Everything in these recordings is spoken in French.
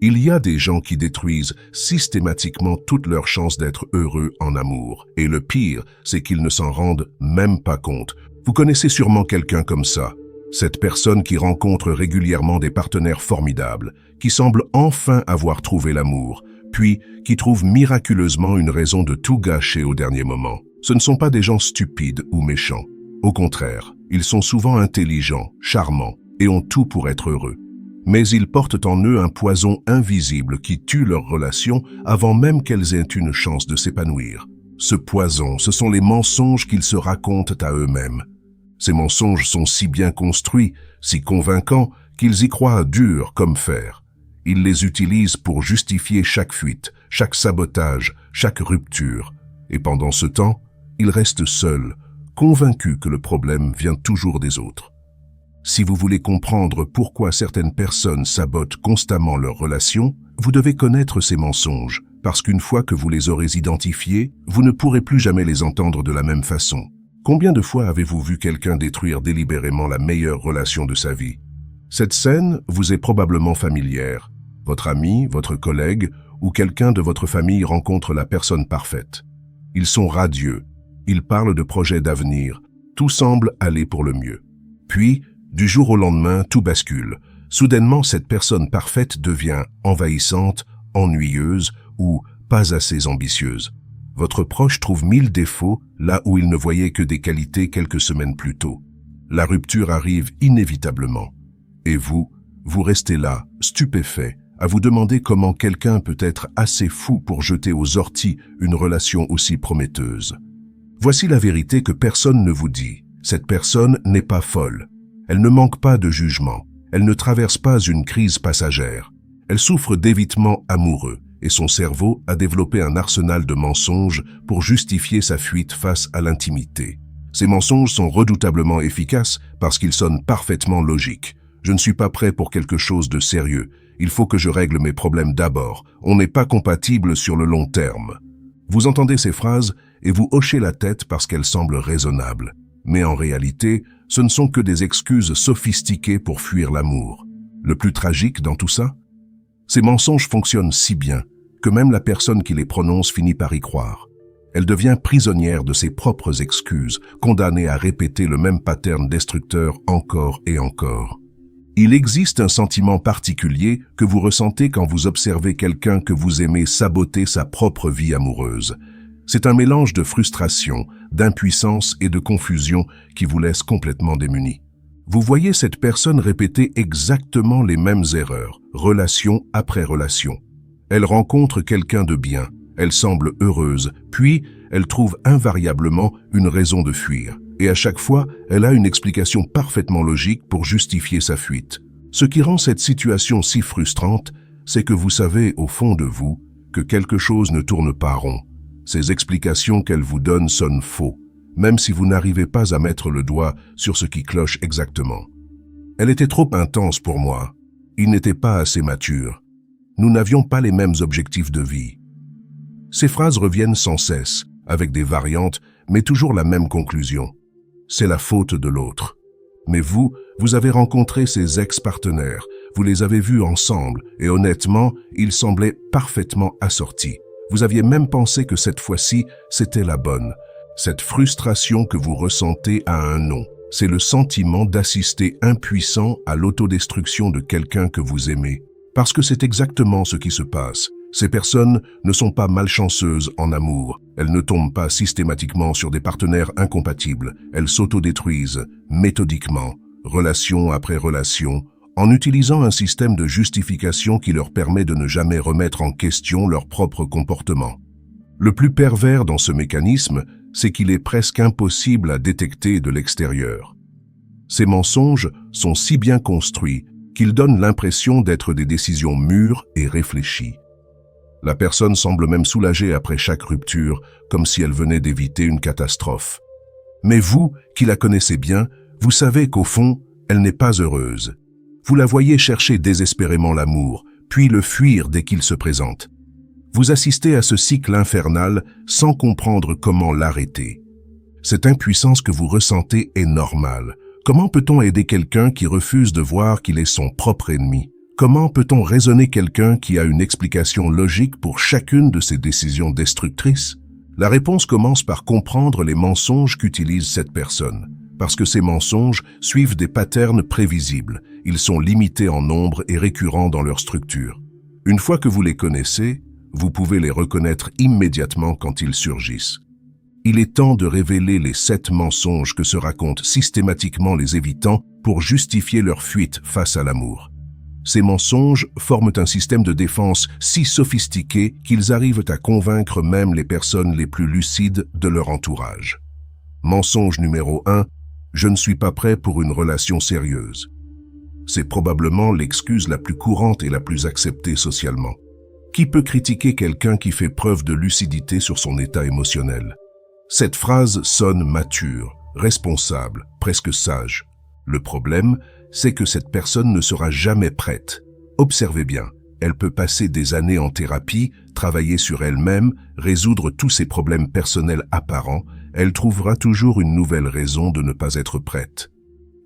Il y a des gens qui détruisent systématiquement toutes leurs chances d'être heureux en amour. Et le pire, c'est qu'ils ne s'en rendent même pas compte. Vous connaissez sûrement quelqu'un comme ça. Cette personne qui rencontre régulièrement des partenaires formidables, qui semble enfin avoir trouvé l'amour, puis qui trouve miraculeusement une raison de tout gâcher au dernier moment. Ce ne sont pas des gens stupides ou méchants. Au contraire, ils sont souvent intelligents, charmants et ont tout pour être heureux. Mais ils portent en eux un poison invisible qui tue leurs relations avant même qu'elles aient une chance de s'épanouir. Ce poison, ce sont les mensonges qu'ils se racontent à eux-mêmes. Ces mensonges sont si bien construits, si convaincants, qu'ils y croient dur comme fer. Ils les utilisent pour justifier chaque fuite, chaque sabotage, chaque rupture. Et pendant ce temps, ils restent seuls, convaincus que le problème vient toujours des autres. Si vous voulez comprendre pourquoi certaines personnes sabotent constamment leurs relations, vous devez connaître ces mensonges, parce qu'une fois que vous les aurez identifiés, vous ne pourrez plus jamais les entendre de la même façon. Combien de fois avez-vous vu quelqu'un détruire délibérément la meilleure relation de sa vie? Cette scène vous est probablement familière. Votre ami, votre collègue ou quelqu'un de votre famille rencontre la personne parfaite. Ils sont radieux, ils parlent de projets d'avenir, tout semble aller pour le mieux. Puis, du jour au lendemain, tout bascule. Soudainement, cette personne parfaite devient envahissante, ennuyeuse ou pas assez ambitieuse. Votre proche trouve 1000 défauts là où il ne voyait que des qualités quelques semaines plus tôt. La rupture arrive inévitablement. Et vous restez là, stupéfait, à vous demander comment quelqu'un peut être assez fou pour jeter aux orties une relation aussi prometteuse. Voici la vérité que personne ne vous dit. Cette personne n'est pas folle. Elle ne manque pas de jugement. Elle ne traverse pas une crise passagère. Elle souffre d'évitement amoureux et son cerveau a développé un arsenal de mensonges pour justifier sa fuite face à l'intimité. Ces mensonges sont redoutablement efficaces parce qu'ils sonnent parfaitement logiques. Je ne suis pas prêt pour quelque chose de sérieux. Il faut que je règle mes problèmes d'abord. On n'est pas compatible sur le long terme. Vous entendez ces phrases et vous hochez la tête parce qu'elles semblent raisonnables. Mais en réalité, ce ne sont que des excuses sophistiquées pour fuir l'amour. Le plus tragique dans tout ça, ces mensonges fonctionnent si bien que même la personne qui les prononce finit par y croire. Elle devient prisonnière de ses propres excuses, condamnée à répéter le même pattern destructeur encore et encore. Il existe un sentiment particulier que vous ressentez quand vous observez quelqu'un que vous aimez saboter sa propre vie amoureuse. C'est un mélange de frustration, d'impuissance et de confusion qui vous laisse complètement démuni. Vous voyez cette personne répéter exactement les mêmes erreurs, relation après relation. Elle rencontre quelqu'un de bien, elle semble heureuse, puis elle trouve invariablement une raison de fuir. Et à chaque fois, elle a une explication parfaitement logique pour justifier sa fuite. Ce qui rend cette situation si frustrante, c'est que vous savez au fond de vous que quelque chose ne tourne pas rond. Ces explications qu'elle vous donne sonnent faux, même si vous n'arrivez pas à mettre le doigt sur ce qui cloche exactement. Elle était trop intense pour moi. Il n'était pas assez mature. Nous n'avions pas les mêmes objectifs de vie. Ces phrases reviennent sans cesse, avec des variantes, mais toujours la même conclusion. C'est la faute de l'autre. Mais vous avez rencontré ces ex-partenaires, vous les avez vus ensemble, et honnêtement, ils semblaient parfaitement assortis. Vous aviez même pensé que cette fois-ci, c'était la bonne. Cette frustration que vous ressentez a un nom. C'est le sentiment d'assister impuissant à l'autodestruction de quelqu'un que vous aimez. Parce que c'est exactement ce qui se passe. Ces personnes ne sont pas malchanceuses en amour. Elles ne tombent pas systématiquement sur des partenaires incompatibles. Elles s'autodétruisent, méthodiquement, relation après relation, en utilisant un système de justification qui leur permet de ne jamais remettre en question leur propre comportement. Le plus pervers dans ce mécanisme, c'est qu'il est presque impossible à détecter de l'extérieur. Ces mensonges sont si bien construits qu'ils donnent l'impression d'être des décisions mûres et réfléchies. La personne semble même soulagée après chaque rupture, comme si elle venait d'éviter une catastrophe. Mais vous, qui la connaissez bien, vous savez qu'au fond, elle n'est pas heureuse. Vous la voyez chercher désespérément l'amour, puis le fuir dès qu'il se présente. Vous assistez à ce cycle infernal sans comprendre comment l'arrêter. Cette impuissance que vous ressentez est normale. Comment peut-on aider quelqu'un qui refuse de voir qu'il est son propre ennemi? Comment peut-on raisonner quelqu'un qui a une explication logique pour chacune de ses décisions destructrices? La réponse commence par comprendre les mensonges qu'utilise cette personne. Parce que ces mensonges suivent des patterns prévisibles. Ils sont limités en nombre et récurrents dans leur structure. Une fois que vous les connaissez, vous pouvez les reconnaître immédiatement quand ils surgissent. Il est temps de révéler les 7 mensonges que se racontent systématiquement les évitants pour justifier leur fuite face à l'amour. Ces mensonges forment un système de défense si sophistiqué qu'ils arrivent à convaincre même les personnes les plus lucides de leur entourage. Mensonge numéro 1, je ne suis pas prêt pour une relation sérieuse. C'est probablement l'excuse la plus courante et la plus acceptée socialement. Qui peut critiquer quelqu'un qui fait preuve de lucidité sur son état émotionnel? Cette phrase sonne mature, responsable, presque sage. Le problème, c'est que cette personne ne sera jamais prête. Observez bien, elle peut passer des années en thérapie, travailler sur elle-même, résoudre tous ses problèmes personnels apparents, elle trouvera toujours une nouvelle raison de ne pas être prête.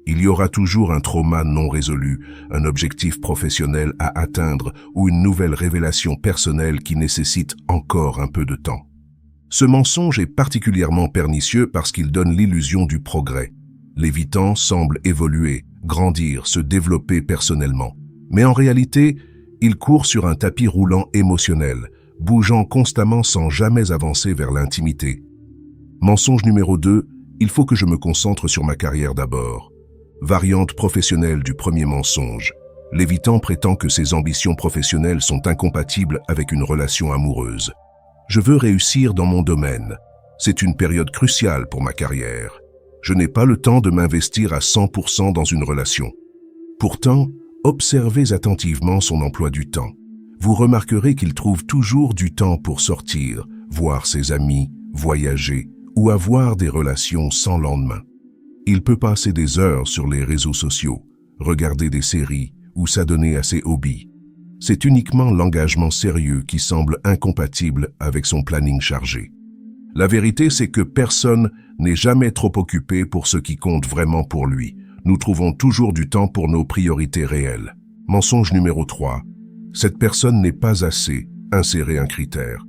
Il y aura toujours un trauma non résolu, un objectif professionnel à atteindre ou une nouvelle révélation personnelle qui nécessite encore un peu de temps. Ce mensonge est particulièrement pernicieux parce qu'il donne l'illusion du progrès. L'évitant semble évoluer, grandir, se développer personnellement. Mais en réalité, il court sur un tapis roulant émotionnel, bougeant constamment sans jamais avancer vers l'intimité. Mensonge numéro 2, il faut que je me concentre sur ma carrière d'abord. Variante professionnelle du premier mensonge. L'évitant prétend que ses ambitions professionnelles sont incompatibles avec une relation amoureuse. Je veux réussir dans mon domaine. C'est une période cruciale pour ma carrière. Je n'ai pas le temps de m'investir à 100% dans une relation. Pourtant, observez attentivement son emploi du temps. Vous remarquerez qu'il trouve toujours du temps pour sortir, voir ses amis, voyager ou avoir des relations sans lendemain. Il peut passer des heures sur les réseaux sociaux, regarder des séries ou s'adonner à ses hobbies. C'est uniquement l'engagement sérieux qui semble incompatible avec son planning chargé. La vérité, c'est que personne n'est jamais trop occupé pour ce qui compte vraiment pour lui. Nous trouvons toujours du temps pour nos priorités réelles. Mensonge numéro 3. Cette personne n'est pas assez, insérez un critère.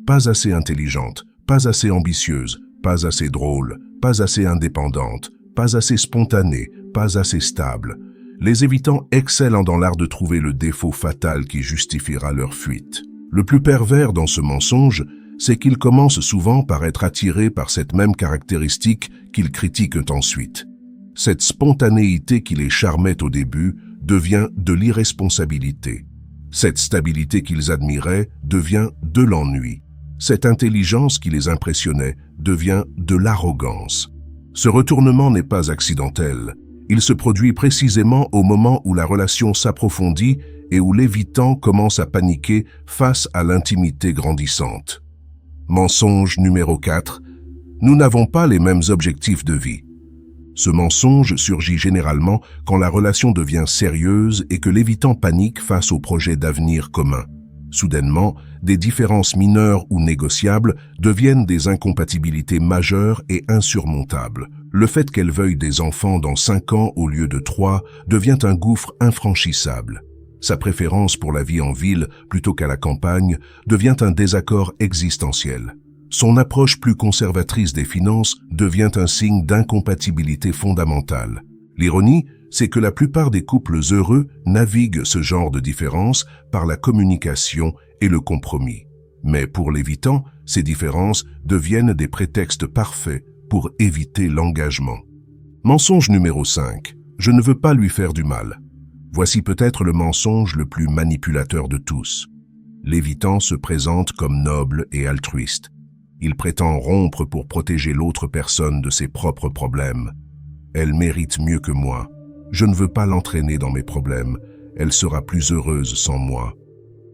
Pas assez intelligente, pas assez ambitieuse, pas assez drôle, pas assez indépendante, pas assez spontanée, pas assez stable. Les évitants excellent dans l'art de trouver le défaut fatal qui justifiera leur fuite. Le plus pervers dans ce mensonge, c'est qu'ils commencent souvent par être attirés par cette même caractéristique qu'ils critiquent ensuite. Cette spontanéité qui les charmait au début devient de l'irresponsabilité. Cette stabilité qu'ils admiraient devient de l'ennui. Cette intelligence qui les impressionnait devient de l'arrogance. Ce retournement n'est pas accidentel. Il se produit précisément au moment où la relation s'approfondit et où l'évitant commence à paniquer face à l'intimité grandissante. Mensonge numéro 4. Nous n'avons pas les mêmes objectifs de vie. Ce mensonge surgit généralement quand la relation devient sérieuse et que l'évitant panique face au projet d'avenir commun. Soudainement, des différences mineures ou négociables deviennent des incompatibilités majeures et insurmontables. Le fait qu'elle veuille des enfants dans 5 ans au lieu de 3 devient un gouffre infranchissable. Sa préférence pour la vie en ville plutôt qu'à la campagne devient un désaccord existentiel. Son approche plus conservatrice des finances devient un signe d'incompatibilité fondamentale. L'ironie, c'est que la plupart des couples heureux naviguent ce genre de différences par la communication et le compromis. Mais pour l'évitant, ces différences deviennent des prétextes parfaits pour éviter l'engagement. Mensonge numéro 5. Je ne veux pas lui faire du mal. Voici peut-être le mensonge le plus manipulateur de tous. L'évitant se présente comme noble et altruiste. Il prétend rompre pour protéger l'autre personne de ses propres problèmes. Elle mérite mieux que moi. Je ne veux pas l'entraîner dans mes problèmes. Elle sera plus heureuse sans moi.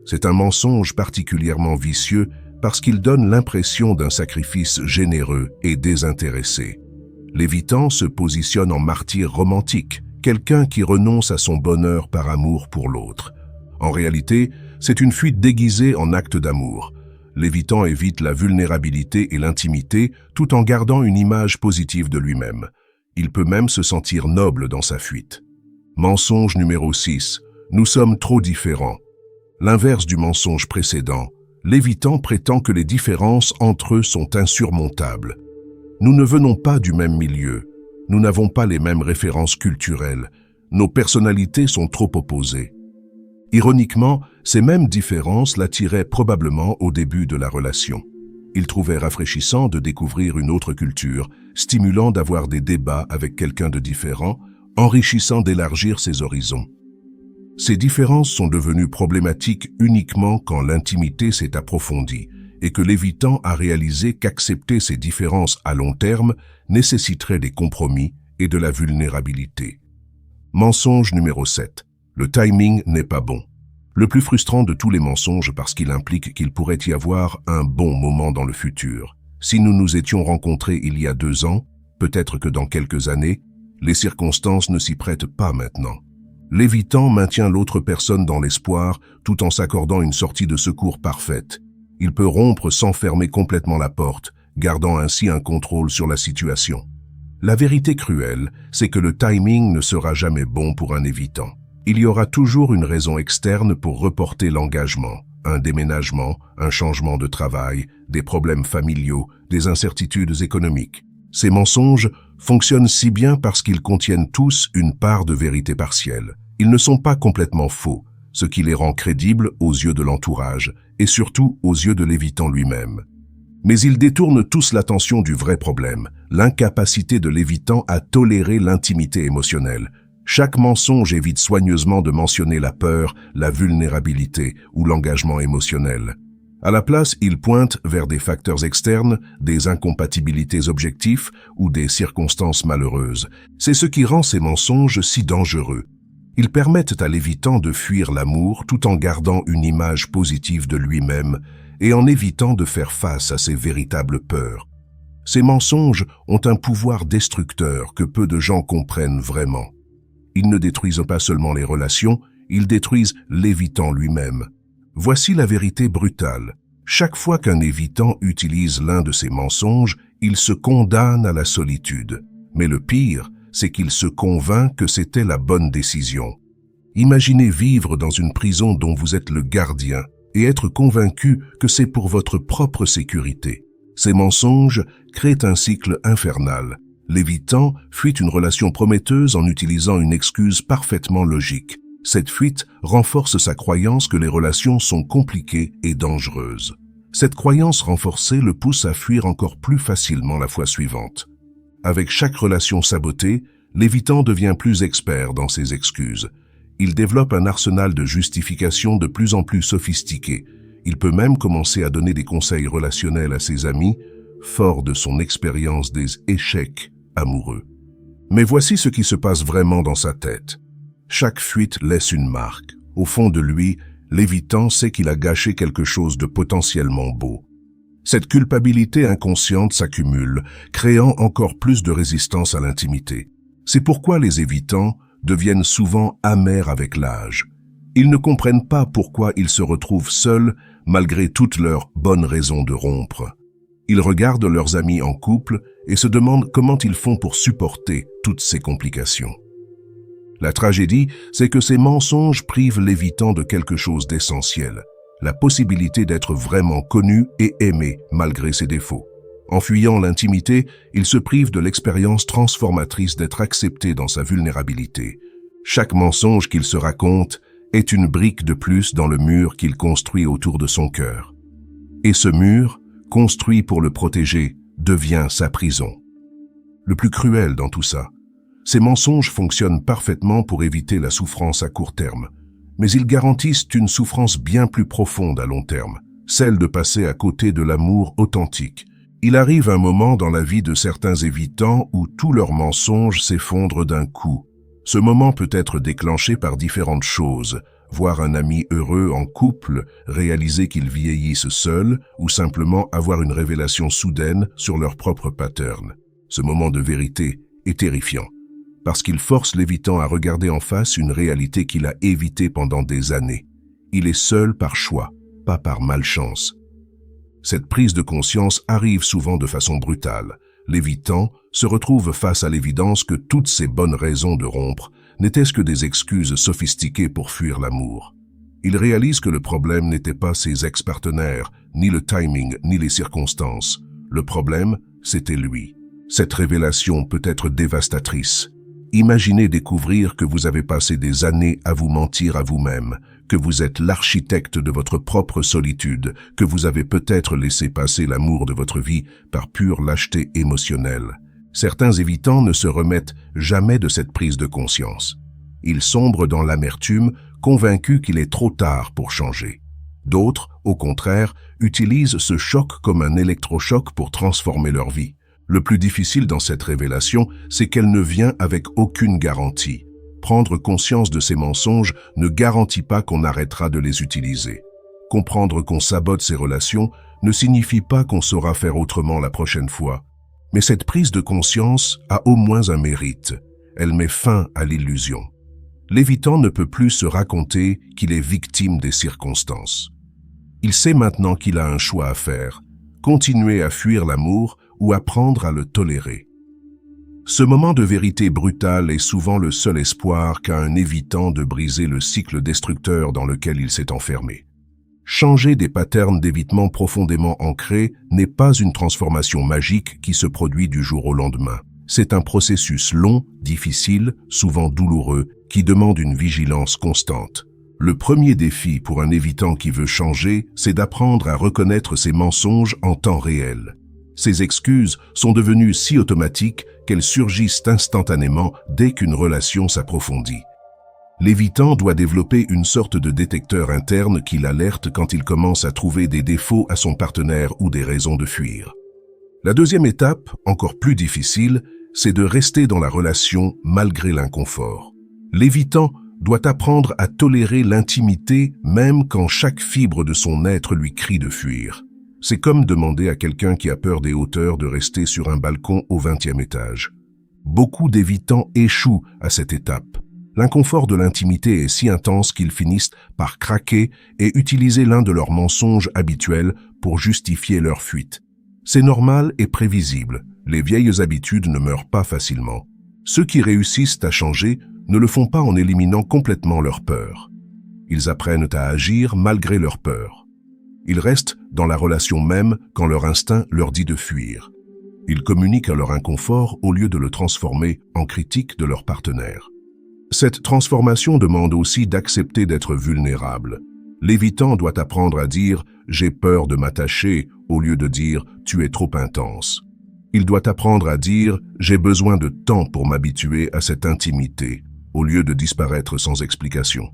C'est un mensonge particulièrement vicieux parce qu'il donne l'impression d'un sacrifice généreux et désintéressé. L'évitant se positionne en martyr romantique, quelqu'un qui renonce à son bonheur par amour pour l'autre. En réalité, c'est une fuite déguisée en acte d'amour. L'évitant évite la vulnérabilité et l'intimité tout en gardant une image positive de lui-même. Il peut même se sentir noble dans sa fuite. Mensonge numéro 6. Nous sommes trop différents. L'inverse du mensonge précédent, l'évitant prétend que les différences entre eux sont insurmontables. Nous ne venons pas du même milieu. Nous n'avons pas les mêmes références culturelles. Nos personnalités sont trop opposées. Ironiquement, ces mêmes différences l'attiraient probablement au début de la relation. Il trouvait rafraîchissant de découvrir une autre culture, stimulant d'avoir des débats avec quelqu'un de différent, enrichissant d'élargir ses horizons. Ces différences sont devenues problématiques uniquement quand l'intimité s'est approfondie et que l'évitant a réalisé qu'accepter ces différences à long terme nécessiterait des compromis et de la vulnérabilité. Mensonge numéro 7. Le timing n'est pas bon. Le plus frustrant de tous les mensonges parce qu'il implique qu'il pourrait y avoir un bon moment dans le futur. Si nous nous étions rencontrés il y a 2 ans, peut-être que dans quelques années, les circonstances ne s'y prêtent pas maintenant. L'évitant maintient l'autre personne dans l'espoir tout en s'accordant une sortie de secours parfaite. Il peut rompre sans fermer complètement la porte, gardant ainsi un contrôle sur la situation. La vérité cruelle, c'est que le timing ne sera jamais bon pour un évitant. Il y aura toujours une raison externe pour reporter l'engagement, un déménagement, un changement de travail, des problèmes familiaux, des incertitudes économiques. Ces mensonges fonctionnent si bien parce qu'ils contiennent tous une part de vérité partielle. Ils ne sont pas complètement faux, ce qui les rend crédibles aux yeux de l'entourage et surtout aux yeux de l'évitant lui-même. Mais ils détournent tous l'attention du vrai problème, l'incapacité de l'évitant à tolérer l'intimité émotionnelle. Chaque mensonge évite soigneusement de mentionner la peur, la vulnérabilité ou l'engagement émotionnel. À la place, il pointe vers des facteurs externes, des incompatibilités objectives ou des circonstances malheureuses. C'est ce qui rend ces mensonges si dangereux. Ils permettent à l'évitant de fuir l'amour tout en gardant une image positive de lui-même et en évitant de faire face à ses véritables peurs. Ces mensonges ont un pouvoir destructeur que peu de gens comprennent vraiment. Ils ne détruisent pas seulement les relations, ils détruisent l'évitant lui-même. Voici la vérité brutale. Chaque fois qu'un évitant utilise l'un de ces mensonges, il se condamne à la solitude. Mais le pire, c'est qu'il se convainc que c'était la bonne décision. Imaginez vivre dans une prison dont vous êtes le gardien et être convaincu que c'est pour votre propre sécurité. Ces mensonges créent un cycle infernal. L'évitant fuit une relation prometteuse en utilisant une excuse parfaitement logique. Cette fuite renforce sa croyance que les relations sont compliquées et dangereuses. Cette croyance renforcée le pousse à fuir encore plus facilement la fois suivante. Avec chaque relation sabotée, l'évitant devient plus expert dans ses excuses. Il développe un arsenal de justifications de plus en plus sophistiqué. Il peut même commencer à donner des conseils relationnels à ses amis, fort de son expérience des échecs amoureux. Mais voici ce qui se passe vraiment dans sa tête. Chaque fuite laisse une marque. Au fond de lui, l'évitant sait qu'il a gâché quelque chose de potentiellement beau. Cette culpabilité inconsciente s'accumule, créant encore plus de résistance à l'intimité. C'est pourquoi les évitants deviennent souvent amers avec l'âge. Ils ne comprennent pas pourquoi ils se retrouvent seuls malgré toutes leurs bonnes raisons de rompre. Ils regardent leurs amis en couple et se demandent comment ils font pour supporter toutes ces complications. La tragédie, c'est que ces mensonges privent l'évitant de quelque chose d'essentiel, la possibilité d'être vraiment connu et aimé malgré ses défauts. En fuyant l'intimité, il se prive de l'expérience transformatrice d'être accepté dans sa vulnérabilité. Chaque mensonge qu'il se raconte est une brique de plus dans le mur qu'il construit autour de son cœur. Et ce mur, construit pour le protéger, devient sa prison. Le plus cruel dans tout ça, ces mensonges fonctionnent parfaitement pour éviter la souffrance à court terme, mais ils garantissent une souffrance bien plus profonde à long terme, celle de passer à côté de l'amour authentique. Il arrive un moment dans la vie de certains évitants où tous leurs mensonges s'effondrent d'un coup. Ce moment peut être déclenché par différentes choses, voir un ami heureux en couple, réaliser qu'ils vieillissent seuls ou simplement avoir une révélation soudaine sur leur propre pattern. Ce moment de vérité est terrifiant, parce qu'il force l'évitant à regarder en face une réalité qu'il a évitée pendant des années. Il est seul par choix, pas par malchance. Cette prise de conscience arrive souvent de façon brutale. L'évitant se retrouve face à l'évidence que toutes ses bonnes raisons de rompre n'était-ce que des excuses sophistiquées pour fuir l'amour. Il réalise que le problème n'était pas ses ex-partenaires, ni le timing, ni les circonstances. Le problème, c'était lui. Cette révélation peut être dévastatrice. Imaginez découvrir que vous avez passé des années à vous mentir à vous-même, que vous êtes l'architecte de votre propre solitude, que vous avez peut-être laissé passer l'amour de votre vie par pure lâcheté émotionnelle. Certains évitants ne se remettent jamais de cette prise de conscience. Ils sombrent dans l'amertume, convaincus qu'il est trop tard pour changer. D'autres, au contraire, utilisent ce choc comme un électrochoc pour transformer leur vie. Le plus difficile dans cette révélation, c'est qu'elle ne vient avec aucune garantie. Prendre conscience de ces mensonges ne garantit pas qu'on arrêtera de les utiliser. Comprendre qu'on sabote ces relations ne signifie pas qu'on saura faire autrement la prochaine fois. Mais cette prise de conscience a au moins un mérite. Elle met fin à l'illusion. L'évitant ne peut plus se raconter qu'il est victime des circonstances. Il sait maintenant qu'il a un choix à faire, continuer à fuir l'amour ou apprendre à le tolérer. Ce moment de vérité brutale est souvent le seul espoir qu'a un évitant de briser le cycle destructeur dans lequel il s'est enfermé. Changer des patterns d'évitement profondément ancrés n'est pas une transformation magique qui se produit du jour au lendemain. C'est un processus long, difficile, souvent douloureux, qui demande une vigilance constante. Le premier défi pour un évitant qui veut changer, c'est d'apprendre à reconnaître ses mensonges en temps réel. Ces excuses sont devenues si automatiques qu'elles surgissent instantanément dès qu'une relation s'approfondit. L'évitant doit développer une sorte de détecteur interne qui l'alerte quand il commence à trouver des défauts à son partenaire ou des raisons de fuir. La deuxième étape, encore plus difficile, c'est de rester dans la relation malgré l'inconfort. L'évitant doit apprendre à tolérer l'intimité même quand chaque fibre de son être lui crie de fuir. C'est comme demander à quelqu'un qui a peur des hauteurs de rester sur un balcon au 20e étage. Beaucoup d'évitants échouent à cette étape. L'inconfort de l'intimité est si intense qu'ils finissent par craquer et utiliser l'un de leurs mensonges habituels pour justifier leur fuite. C'est normal et prévisible. Les vieilles habitudes ne meurent pas facilement. Ceux qui réussissent à changer ne le font pas en éliminant complètement leur peur. Ils apprennent à agir malgré leur peur. Ils restent dans la relation même quand leur instinct leur dit de fuir. Ils communiquent à leur inconfort au lieu de le transformer en critique de leur partenaire. Cette transformation demande aussi d'accepter d'être vulnérable. L'évitant doit apprendre à dire « j'ai peur de m'attacher » au lieu de dire « tu es trop intense ». Il doit apprendre à dire « j'ai besoin de temps pour m'habituer à cette intimité » au lieu de disparaître sans explication.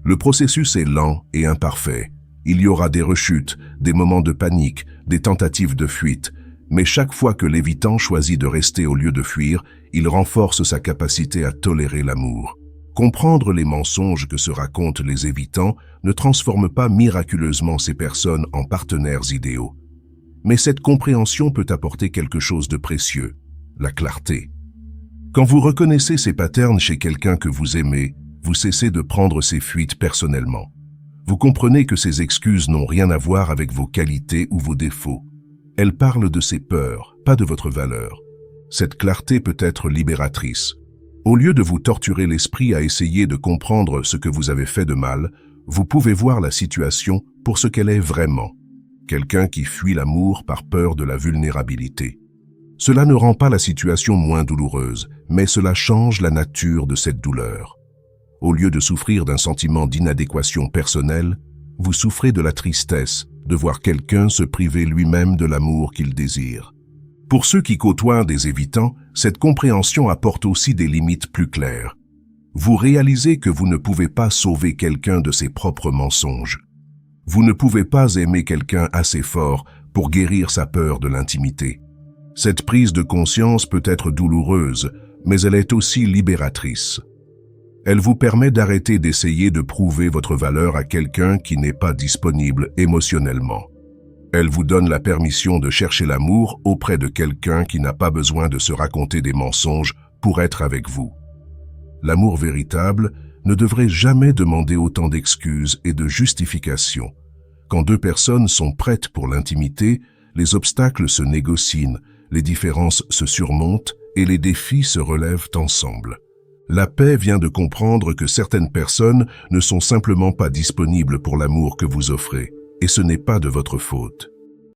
Le processus est lent et imparfait. Il y aura des rechutes, des moments de panique, des tentatives de fuite, mais chaque fois que l'évitant choisit de rester au lieu de fuir, il renforce sa capacité à tolérer l'amour. Comprendre les mensonges que se racontent les évitants ne transforme pas miraculeusement ces personnes en partenaires idéaux. Mais cette compréhension peut apporter quelque chose de précieux, la clarté. Quand vous reconnaissez ces patterns chez quelqu'un que vous aimez, vous cessez de prendre ces fuites personnellement. Vous comprenez que ces excuses n'ont rien à voir avec vos qualités ou vos défauts. Elles parlent de ses peurs, pas de votre valeur. Cette clarté peut être libératrice. Au lieu de vous torturer l'esprit à essayer de comprendre ce que vous avez fait de mal, vous pouvez voir la situation pour ce qu'elle est vraiment. Quelqu'un qui fuit l'amour par peur de la vulnérabilité. Cela ne rend pas la situation moins douloureuse, mais cela change la nature de cette douleur. Au lieu de souffrir d'un sentiment d'inadéquation personnelle, vous souffrez de la tristesse de voir quelqu'un se priver lui-même de l'amour qu'il désire. Pour ceux qui côtoient des évitants, cette compréhension apporte aussi des limites plus claires. Vous réalisez que vous ne pouvez pas sauver quelqu'un de ses propres mensonges. Vous ne pouvez pas aimer quelqu'un assez fort pour guérir sa peur de l'intimité. Cette prise de conscience peut être douloureuse, mais elle est aussi libératrice. Elle vous permet d'arrêter d'essayer de prouver votre valeur à quelqu'un qui n'est pas disponible émotionnellement. Elle vous donne la permission de chercher l'amour auprès de quelqu'un qui n'a pas besoin de se raconter des mensonges pour être avec vous. L'amour véritable ne devrait jamais demander autant d'excuses et de justifications. Quand deux personnes sont prêtes pour l'intimité, les obstacles se négocient, les différences se surmontent et les défis se relèvent ensemble. La paix vient de comprendre que certaines personnes ne sont simplement pas disponibles pour l'amour que vous offrez, et ce n'est pas de votre faute.